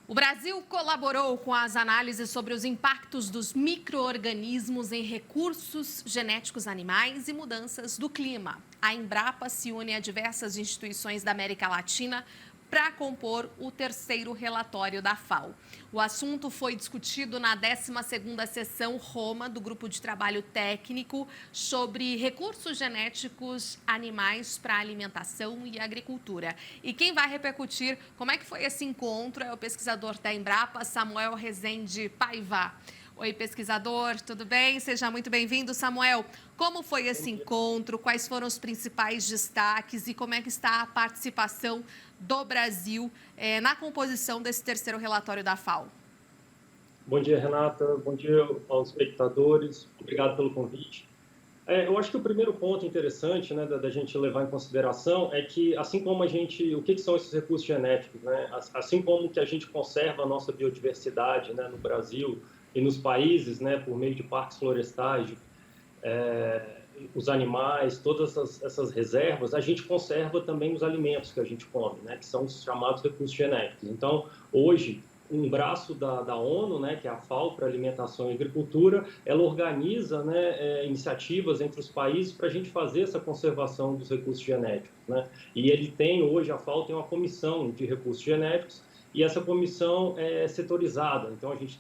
O Brasil colaborou com as análises sobre os impactos dos micro-organismos em recursos genéticos animais e mudanças do clima. A Embrapa se une a diversas instituições da América Latina para compor o terceiro relatório da FAO. O assunto foi discutido na 12ª sessão Roma do Grupo de Trabalho Técnico sobre recursos genéticos animais para alimentação e agricultura. E quem vai repercutir como é que foi esse encontro é o pesquisador da Embrapa, Samuel Rezende Paiva. Oi, pesquisador, tudo bem? Seja muito bem-vindo, Samuel. Como foi esse encontro? Quais foram os principais destaques e como é que está a participação do Brasil na composição desse terceiro relatório da FAO? Bom dia, Renata. Bom dia aos espectadores. Obrigado pelo convite. Eu acho que o primeiro ponto interessante, né, da gente levar em consideração é que, assim como o que são esses recursos genéticos, né? Assim como que a gente conserva a nossa biodiversidade, né, no Brasil e nos países, né, por meio de parques florestais, os animais, todas essas reservas, a gente conserva também os alimentos que a gente come, né, que são os chamados recursos genéticos. Então, hoje, um braço da ONU, né, que é a FAO para Alimentação e Agricultura, ela organiza, né, iniciativas entre os países para a gente fazer essa conservação dos recursos genéticos, né? E hoje a FAO tem uma comissão de recursos genéticos e essa comissão é setorizada. Então a gente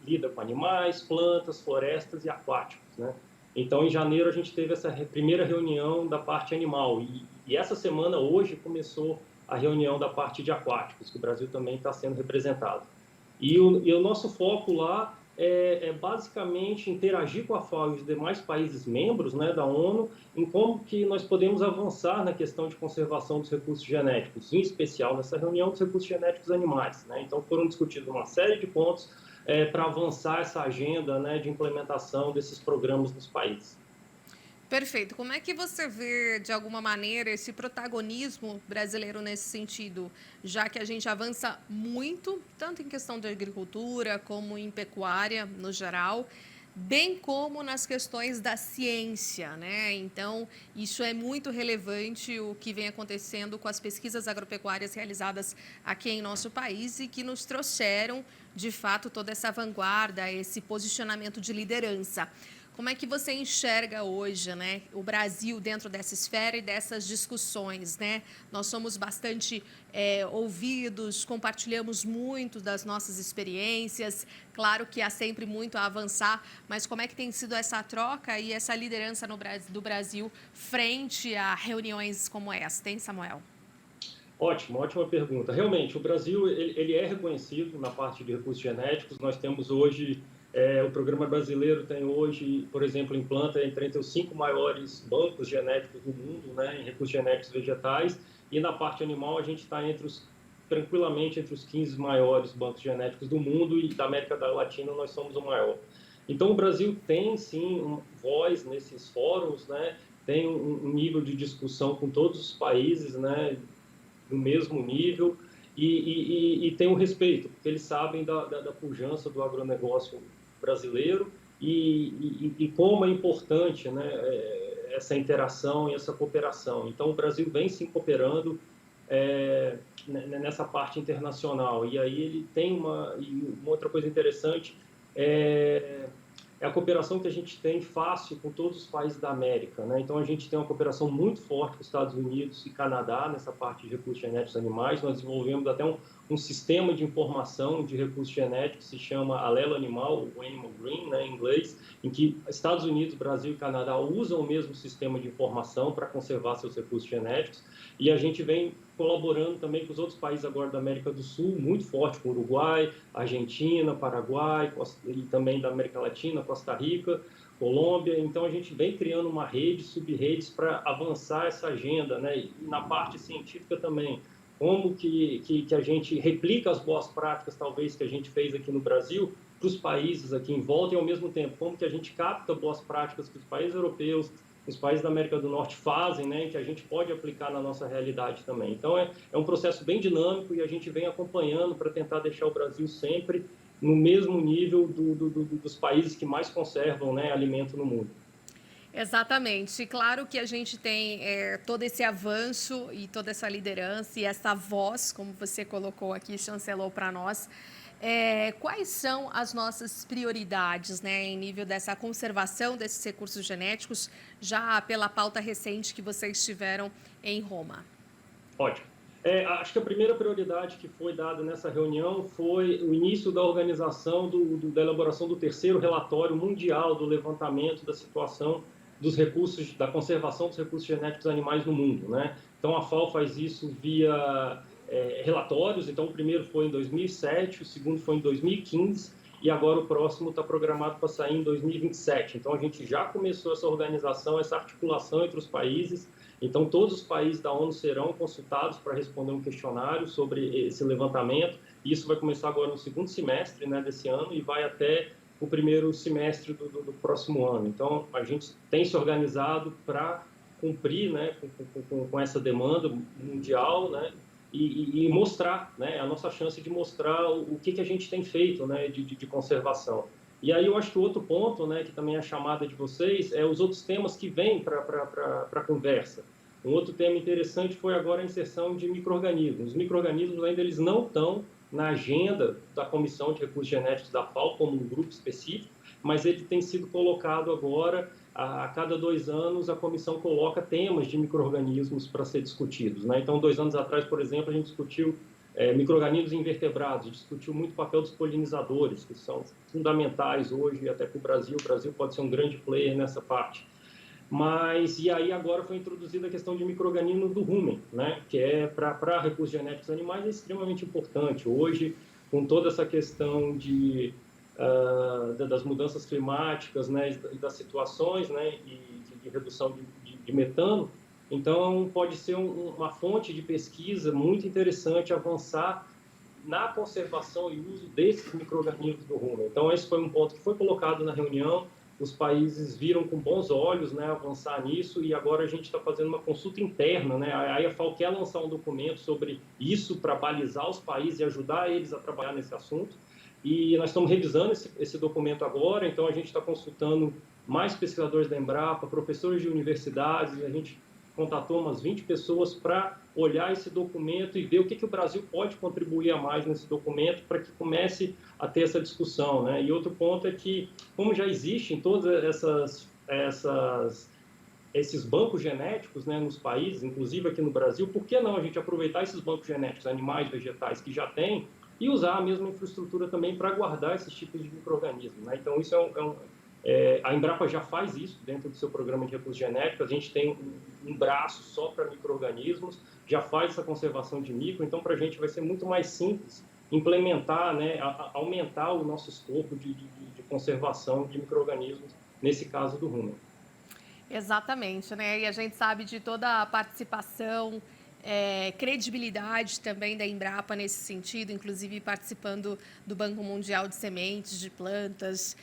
lida com animais, plantas, florestas e aquáticos, né? Então em janeiro a gente teve essa primeira reunião da parte animal e essa semana hoje começou a reunião da parte de aquáticos, que o Brasil também está sendo representado. E o nosso foco lá é basicamente interagir com a FAO e os demais países membros, né, da ONU em como que nós podemos avançar na questão de conservação dos recursos genéticos, em especial nessa reunião dos recursos genéticos animais, né? Então foram discutidos uma série de pontos para avançar essa agenda, né, de implementação desses programas nos países. Perfeito. Como é que você vê, de alguma maneira, esse protagonismo brasileiro nesse sentido? Já que a gente avança muito, tanto em questão de agricultura como em pecuária no geral, bem como nas questões da ciência, né? Então, isso é muito relevante o que vem acontecendo com as pesquisas agropecuárias realizadas aqui em nosso país e que nos trouxeram, de fato, toda essa vanguarda, esse posicionamento de liderança. Como é que você enxerga hoje, né, o Brasil dentro dessa esfera e dessas discussões, né? Nós somos bastante ouvidos, compartilhamos muito das nossas experiências. Claro que há sempre muito a avançar, mas como é que tem sido essa troca e essa liderança do Brasil frente a reuniões como esta, hein, Samuel? Ótima pergunta. Realmente, o Brasil ele é reconhecido na parte de recursos genéticos. Nós temos hoje, o programa brasileiro tem hoje, por exemplo, implanta entre os 5 maiores bancos genéticos do mundo, né, em recursos genéticos vegetais, e na parte animal a gente está tranquilamente entre os 15 maiores bancos genéticos do mundo e da América Latina nós somos o maior. Então, o Brasil tem, sim, voz nesses fóruns, né, tem um nível de discussão com todos os países, né, no mesmo nível e tem um respeito, porque eles sabem da pujança do agronegócio brasileiro e como é importante, né, essa interação e essa cooperação. Então, o Brasil vem se cooperando nessa parte internacional. E aí ele tem uma outra coisa interessante, é a cooperação que a gente tem fácil com todos os países da América, né? Então, a gente tem uma cooperação muito forte com os Estados Unidos e Canadá nessa parte de recursos genéticos animais. Nós desenvolvemos até um sistema de informação de recursos genéticos, se chama Alelo Animal, o Animal Green, né, em inglês, em que Estados Unidos, Brasil e Canadá usam o mesmo sistema de informação para conservar seus recursos genéticos. E a gente vem colaborando também com os outros países agora da América do Sul, muito forte com o Uruguai, Argentina, Paraguai e também da América Latina, Costa Rica, Colômbia. Então, a gente vem criando uma rede, sub-redes para avançar essa agenda, né? E na parte científica também, como que a gente replica as boas práticas, talvez, que a gente fez aqui no Brasil, para os países aqui em volta e, ao mesmo tempo, como que a gente capta boas práticas que os países europeus, os países da América do Norte fazem, né, que a gente pode aplicar na nossa realidade também. Então, é um processo bem dinâmico e a gente vem acompanhando para tentar deixar o Brasil sempre no mesmo nível dos países que mais conservam, né, alimento no mundo. Exatamente. E claro que a gente tem todo esse avanço e toda essa liderança e essa voz, como você colocou aqui, chancelou para nós. Quais são as nossas prioridades, né, em nível dessa conservação desses recursos genéticos, já pela pauta recente que vocês tiveram em Roma? Ótimo. Acho que a primeira prioridade que foi dada nessa reunião foi o início da organização da elaboração do terceiro relatório mundial do levantamento da situação dos recursos, da conservação dos recursos genéticos animais no mundo, né? Então, a FAO faz isso via relatórios. Então, o primeiro foi em 2007, o segundo foi em 2015 e agora o próximo está programado para sair em 2027. Então, a gente já começou essa organização, essa articulação entre os países. Então, todos os países da ONU serão consultados para responder um questionário sobre esse levantamento. Isso vai começar agora no segundo semestre, né, desse ano e vai até o primeiro semestre do próximo ano. Então, a gente tem se organizado para cumprir, né, com essa demanda mundial, né, e mostrar, né, a nossa chance de mostrar o que a gente tem feito, né, de conservação. E aí eu acho que o outro ponto, né, que também é a chamada de vocês, é os outros temas que vêm para a conversa. Um outro tema interessante foi agora a inserção de micro-organismos. Os micro-organismos ainda eles não estão na agenda da Comissão de Recursos Genéticos da FAO como um grupo específico, mas ele tem sido colocado agora, a cada 2 anos, a comissão coloca temas de micro-organismos para ser discutidos, né? Então, 2 anos atrás, por exemplo, a gente discutiu micro-organismos invertebrados, discutiu muito o papel dos polinizadores, que são fundamentais hoje, até para o Brasil. O Brasil pode ser um grande player nessa parte. Mas, e aí agora foi introduzida a questão de micro-organismo do rumen, né? Que é para recursos genéticos animais é extremamente importante. Hoje, com toda essa questão das mudanças climáticas, né, e das situações, né, e de redução de metano, então pode ser uma fonte de pesquisa muito interessante avançar na conservação e uso desses micro-organismos do rumen. Então esse foi um ponto que foi colocado na reunião, os países viram com bons olhos, né, avançar nisso, e agora a gente está fazendo uma consulta interna, né? A FAO quer lançar um documento sobre isso para balizar os países e ajudar eles a trabalhar nesse assunto. E nós estamos revisando esse documento agora, então a gente está consultando mais pesquisadores da Embrapa, professores de universidades, a gente contatou umas 20 pessoas para olhar esse documento e ver o que o Brasil pode contribuir a mais nesse documento para que comece a ter essa discussão, né? E outro ponto é que, como já existem todas esses bancos genéticos, né, nos países, inclusive aqui no Brasil, por que não a gente aproveitar esses bancos genéticos, animais, vegetais, que já tem, e usar a mesma infraestrutura também para guardar esses tipos de micro-organismos, né? Então, isso a Embrapa já faz isso dentro do seu programa de recursos genéticos. A gente tem um braço só para micro-organismos, já faz essa conservação de micro, então para a gente vai ser muito mais simples implementar, né, aumentar o nosso escopo de conservação de micro-organismos, nesse caso do rumen. Exatamente, né? E a gente sabe de toda a participação, credibilidade também da Embrapa nesse sentido, inclusive participando do Banco Mundial de Sementes, de Plantas,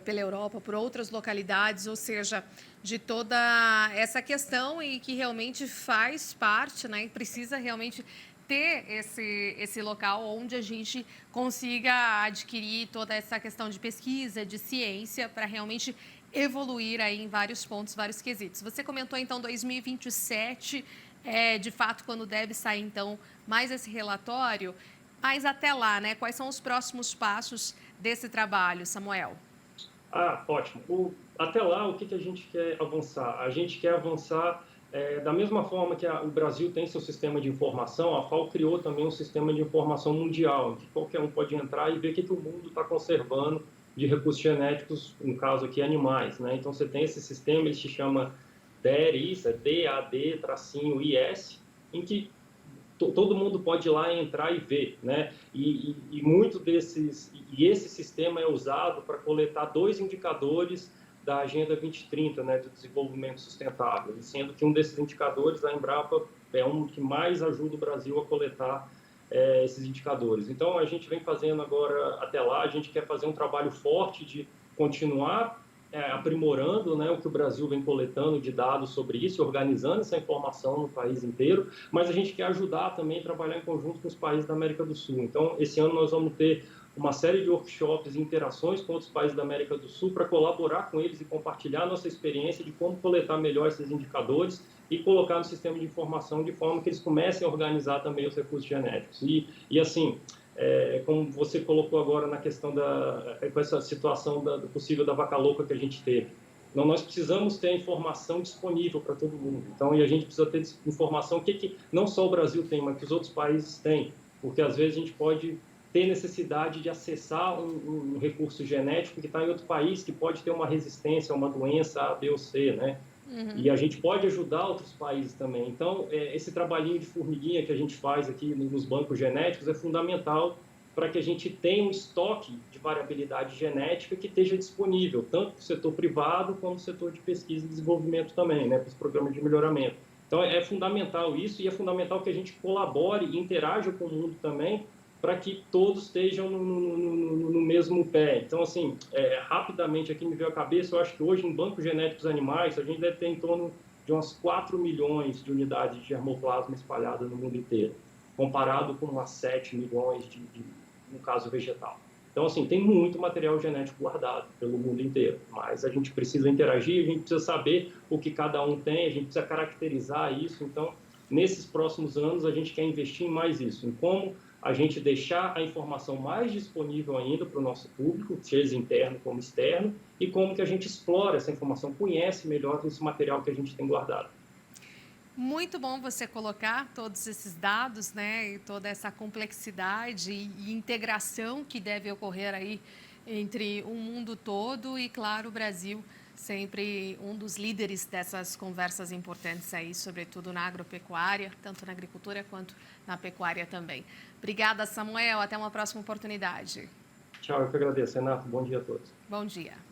pela Europa, por outras localidades, ou seja, de toda essa questão e que realmente faz parte, né? E precisa realmente ter esse local onde a gente consiga adquirir toda essa questão de pesquisa, de ciência, para realmente evoluir aí em vários pontos, vários quesitos. Você comentou, então, 2027, de fato, quando deve sair, então, mais esse relatório. Mas até lá, né? Quais são os próximos passos desse trabalho, Samuel? Ótimo. Até lá, o que a gente quer avançar? A gente quer avançar da mesma forma que o Brasil tem seu sistema de informação, a FAO criou também um sistema de informação mundial, em que qualquer um pode entrar e ver o que o mundo está conservando de recursos genéticos, no caso aqui, animais, né? Então, você tem esse sistema, ele se chama DAD-IS, em que todo mundo pode ir lá entrar e ver, né? E muito esse sistema é usado para coletar 2 indicadores da Agenda 2030, né, do desenvolvimento sustentável, sendo que um desses indicadores, a Embrapa, é um que mais ajuda o Brasil a coletar esses indicadores. Então, a gente vem fazendo agora, até lá, a gente quer fazer um trabalho forte de continuar aprimorando, né, o que o Brasil vem coletando de dados sobre isso, organizando essa informação no país inteiro, mas a gente quer ajudar também a trabalhar em conjunto com os países da América do Sul. Então, esse ano nós vamos ter uma série de workshops e interações com outros países da América do Sul para colaborar com eles e compartilhar nossa experiência de como coletar melhor esses indicadores e colocar no sistema de informação de forma que eles comecem a organizar também os recursos genéticos. E assim, como você colocou agora na questão com essa situação do possível da vaca louca que a gente teve, não, nós precisamos ter a informação disponível para todo mundo. Então, e a gente precisa ter informação que não só o Brasil tem, mas que os outros países têm, porque às vezes a gente pode ter necessidade de acessar um recurso genético que está em outro país, que pode ter uma resistência a uma doença A, B ou C, né? Uhum. E a gente pode ajudar outros países também. Então, esse trabalhinho de formiguinha que a gente faz aqui nos bancos genéticos é fundamental para que a gente tenha um estoque de variabilidade genética que esteja disponível, tanto para o setor privado como para o setor de pesquisa e desenvolvimento também, né, para os programas de melhoramento. Então, é fundamental isso e é fundamental que a gente colabore e interaja com o mundo também para que todos estejam no mesmo pé. Então, assim, rapidamente aqui me veio à cabeça, eu acho que hoje em bancos genéticos animais a gente deve ter em torno de umas 4 milhões de unidades de germoplasma espalhadas no mundo inteiro, comparado com umas 7 milhões no caso vegetal. Então, assim, tem muito material genético guardado pelo mundo inteiro, mas a gente precisa interagir, a gente precisa saber o que cada um tem, a gente precisa caracterizar isso. Então, nesses próximos anos, a gente quer investir em mais isso, em como a gente deixar a informação mais disponível ainda para o nosso público, seja interno como externo, e como que a gente explora essa informação, conhece melhor esse material que a gente tem guardado. Muito bom você colocar todos esses dados, né, e toda essa complexidade e integração que deve ocorrer aí entre o mundo todo e, claro, o Brasil sempre um dos líderes dessas conversas importantes aí, sobretudo na agropecuária, tanto na agricultura quanto na pecuária também. Obrigada, Samuel. Até uma próxima oportunidade. Tchau, eu que agradeço, Renato. Bom dia a todos. Bom dia.